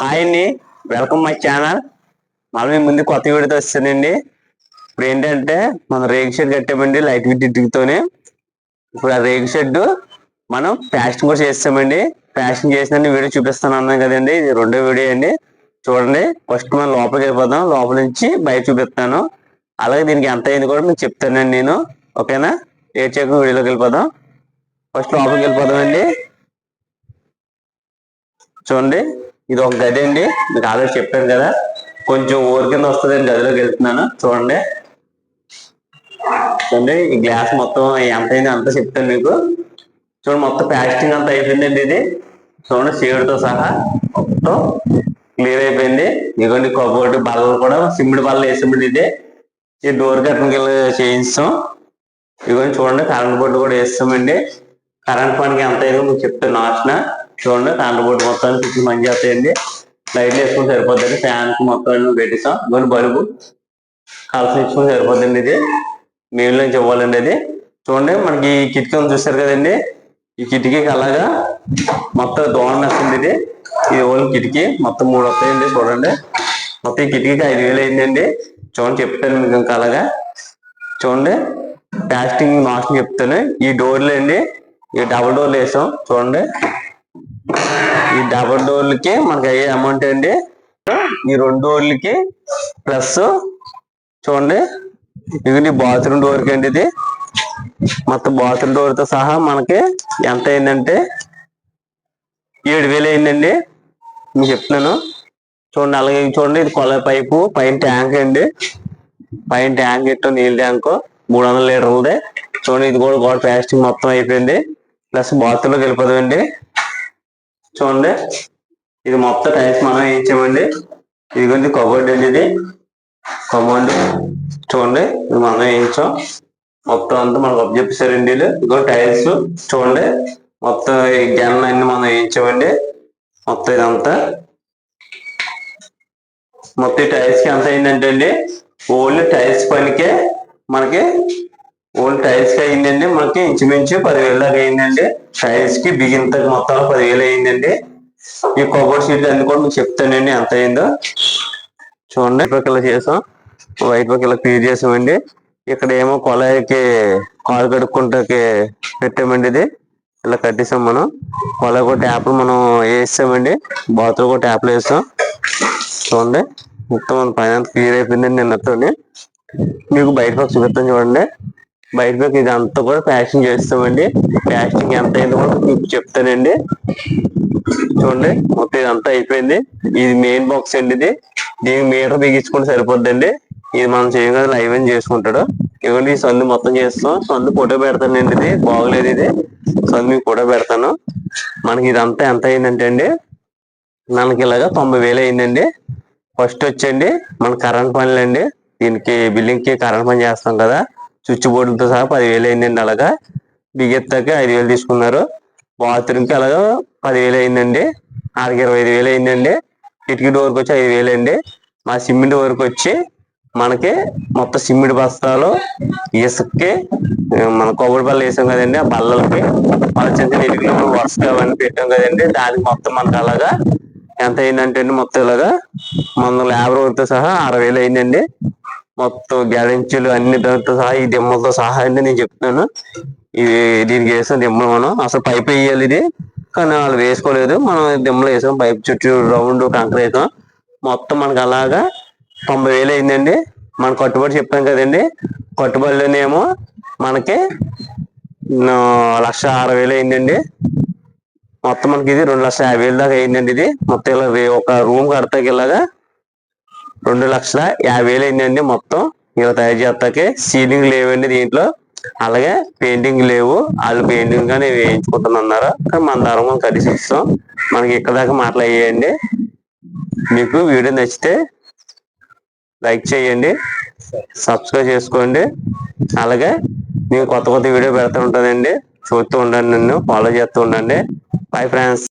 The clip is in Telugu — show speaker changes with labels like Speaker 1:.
Speaker 1: హాయ్ అండి, వెల్కమ్ మై ఛానల్. మళ్ళీ ముందు కొత్త వీడియోతో వస్తానండి. ఇప్పుడు ఏంటంటే మనం రేగు షెడ్ కట్టామండి లైట్ వెయిట్ ఇటుకతోనే. ఇప్పుడు ఆ రేగు షెడ్ మనం ప్లాస్టింగ్ కూడా చేస్తామండి. ప్లాస్టింగ్ చేసిన వీడియో చూపిస్తాను అన్నాను కదండి, ఇది రెండో వీడియో అండి. చూడండి, ఫస్ట్ మనం లోపలికి వెళ్ళిపోదాం, లోపల నుంచి బయట చూపిస్తాను. అలాగే దీనికి ఎంత అయింది కూడా మీకు చెప్తానండి నేను. ఓకేనా? లేట్ చేయకుండా వీడియోలోకి వెళ్ళిపోదాం. ఫస్ట్ లోపలికి వెళ్ళిపోదామండి. చూడండి, ఇది ఒక గది అండి. మీకు ఆల్రెడీ చెప్పాను కదా, కొంచెం ఊరి కింద వస్తుంది అని గదిలోకి వెళ్తున్నాను. చూడండి చూడండి ఈ గ్లాస్ మొత్తం ఎంత అయింది అంతా చెప్తాను మీకు. చూడండి, మొత్తం ప్యాస్టింగ్ అంతా అయిపోయిందండి. ఇది చూడండి, సీడ్తో సహా మొత్తం క్లియర్ అయిపోయింది. ఇదిగోండి కబోర్డు బల్లలు కూడా సిమెంట్ బల్లలు వేసామండి. ఇది ఈ డోర్ కట్టడానికి చేయిస్తాం. ఇదిగోండి చూడండి, కరెంట్ బోర్డు కూడా వేస్తామండి. కరెంట్ పనికి ఎంత అయిందో మీకు చెప్తాను లాస్ట్న. చూడండి, కరెంట్ బోర్డు మొత్తానికి కొంచెం మంచి చేస్తాయండి. లైట్లు వేసుకుని సరిపోద్దండి. ఫ్యాన్ మొత్తం పెట్టిస్తాం. ఇదిగోండి బల్బు కలిసి ఇచ్చుకుని సరిపోద్దండి. ఇది మెయిన్ నుంచి ఇవ్వాలండి. అది చూడండి, మనకి ఈ కిటికీ చూస్తారు కదండి, ఈ కిటికీకి అలాగా మొత్తం దోణ వస్తుంది. ఇది ఓన్లీ కిటికీ మొత్తం 3 వస్తాయండి. చూడండి, మొత్తం ఈ కిటికీకి 5,000 అయిందండి. చూడండి, చెప్తాను మీకు ఇంకా అలాగా. చూడండి, ప్లాస్టింగ్ నాశనం చెప్తాను. ఈ డోర్లు అండి, ఈ డబుల్ డోర్లు వేసాం. చూడండి, ఈ డబుల్ డోర్లకి మనకి అయ్యే అమౌంట్ అండి, ఈ 2 డోర్లకి ప్లస్ చూడండి, ఇది బాత్రూమ్ డోర్కి అండి. ఇది మొత్తం బాత్రూమ్ డోర్తో సహా మనకి ఎంత అయిందంటే 7,000 అయిందండి. మీకు చెప్తున్నాను. చూడండి, అలాగే చూడండి, ఇది కొల పైపు పైన ట్యాంక్ అండి. పైన ట్యాంక్ ఇట్టు నీళ్ళ ట్యాంకు 300 లీటర్లది. చూడండి, ఇది కూడా గోడ ప్లాస్టింగ్ మొత్తం అయిపోయింది. ప్లస్ బాత్రూంలోకి వెళ్ళిపోదామండి. చూడండి, ఇది మొత్తం టైల్స్ మనం వేయించామండి. ఇదిగోండి కబోర్డ్ అండి. ఇది కబోర్డ్ చూడండి, ఇది మనం వేయించాం. మొత్తం అంతా మనకు అప్ చెప్పేసారండి. ఇదిగో టైల్స్ చూడండి, మొత్తం ఈ గ్యాన్ అన్ని మనం వేయించామండి. మొత్తం ఇదంతా మొత్తం టైల్స్ కి ఎంత అయిందంటే అండి, ఓన్లీ టైల్స్ పనికే మనకి ఓన్లీ టైల్స్ కి అయిందండి. మనకి ఇంచుమించు 10,000 దాకా అయిందండి. టైల్స్ కి బిగింతకి మొత్తం 10,000 అయిందండి. ఈ కబోర్డ్ షీట్ అన్ని కూడా మీకు చెప్తానండి ఎంత అయిందో. చూడండి, పక్కన చేసాం, వైట్ పక్కన క్లియర్ చేసామండి. ఇక్కడ ఏమో కొలాయికి కాలు కడుక్కుంటాకి పెట్టామండి. ఇది ఇలా కట్టేసాం మనం. కొలాయి కూడా ట్యాప్లు మనం వేసామండి. బాత్రూమ్ కూడా ట్యాప్లు వేసాం. చూడండి, మొత్తం మన పైన క్లియర్ అయిపోయిందండి నిన్నతో. మీకు బయట పక్క చూపిస్తాను. చూడండి, బయట పక్క ఇది అంతా కూడా ప్యాకింగ్ చేస్తామండి. ప్యాకింగ్ ఎంత అయిందో కూడా మీకు చెప్తానండి. చూడండి, మొత్తం ఇదంతా అయిపోయింది. ఇది మెయిన్ బాక్స్ అండి. ఇది దీనికి మీటర్ బిగించుకుంటే సరిపోద్దండి. ఇది మనం చేయం కదా, లైవ్ అని చేసుకుంటాడు. ఇవ్వండి, ఈ సందు మొత్తం చేస్తాం. సందు ఫోటో పెడతానండి. ఇది బాగోలేదు. ఇది సందు మీకు ఫోటో పెడతాను. మనకి ఇదంతా ఎంత అయిందంటే అండి, మనకి ఇలాగా 90,000 అయిందండి. ఫస్ట్ వచ్చండి మన కరెంట్ పనులు అండి. దీనికి బిల్డింగ్ కి కరెంట్ పని చేస్తాం కదా, స్విచ్ బోర్డులతో సహా 10,000 అయిందండి. అలాగా బిగెత్తాక 5,000 తీసుకున్నారు. బాత్రూమ్ కి అలాగా 10,000 అయిందండి. ఆడికి 25,000 అయిందండి. కిటికీ డోర్కి వచ్చి 5,000 అండి. మా సిమెంట్ వరకు వచ్చి మనకి మొత్తం సిమెంట్ బస్తాలు ఇసుక్కి మన కొబ్బరి బల్ల వేసాం కదండి, ఆ బల్లలకి చిన్న ఇటుకలు వరుసగా అవన్నీ పెట్టాం కదండి. దానికి మొత్తం మనకి అలాగా ఎంత అయిందంటే అండి, మొత్తం ఇలాగా మన లేబర్ వర్క్తో సహా 6,000 అయిందండి. మొత్తం గ్యారెంటీలు అన్ని దాంతో సహా ఈ దిమ్మలతో సహా అండి నేను చెప్తున్నాను. ఇది దీనికి వేసిన దిమ్మలు మనం అసలు పైప్ వేయాలి ఇది, కానీ వాళ్ళు వేసుకోలేదు. మనం దిమ్మలు వేసాం, పైప్ చుట్టూ రౌండ్ కంకర వేసాం. మొత్తం మనకి అలాగా 90,000 అయిందండి. మన కట్టుబడి చెప్పాం కదండి, కట్టుబడిలోనేమో మనకి 1,60,000 అయిందండి. మొత్తం మనకి ఇది 2,50,000 దాకా అయిందండి. ఇది మొత్తం ఇలా ఒక రూమ్ కడతాకి ఇలాగా 2,50,000 అయిందండి. మొత్తం ఇలా తయారు చేస్తాకి సీలింగ్ లేవండి దీంట్లో. అలాగే పెయింటింగ్ లేవు, వాళ్ళు పెయింటింగ్ కానీ వేయించుకుంటున్నారు. కానీ మన ధర మనం కలిసి ఇస్తాం. మనకి ఇక్కడ దాకా మాట్లాడేయండి. మీకు వీడియో నచ్చితే లైక్ చేయండి, సబ్స్క్రైబ్ చేసుకోండి. అలాగే నేను కొత్త కొత్త వీడియో పెడుతూ ఉంటానండి. చూస్తూ ఉండండి, నన్ను ఫాలో చేస్తూ ఉండండి. Bye friends.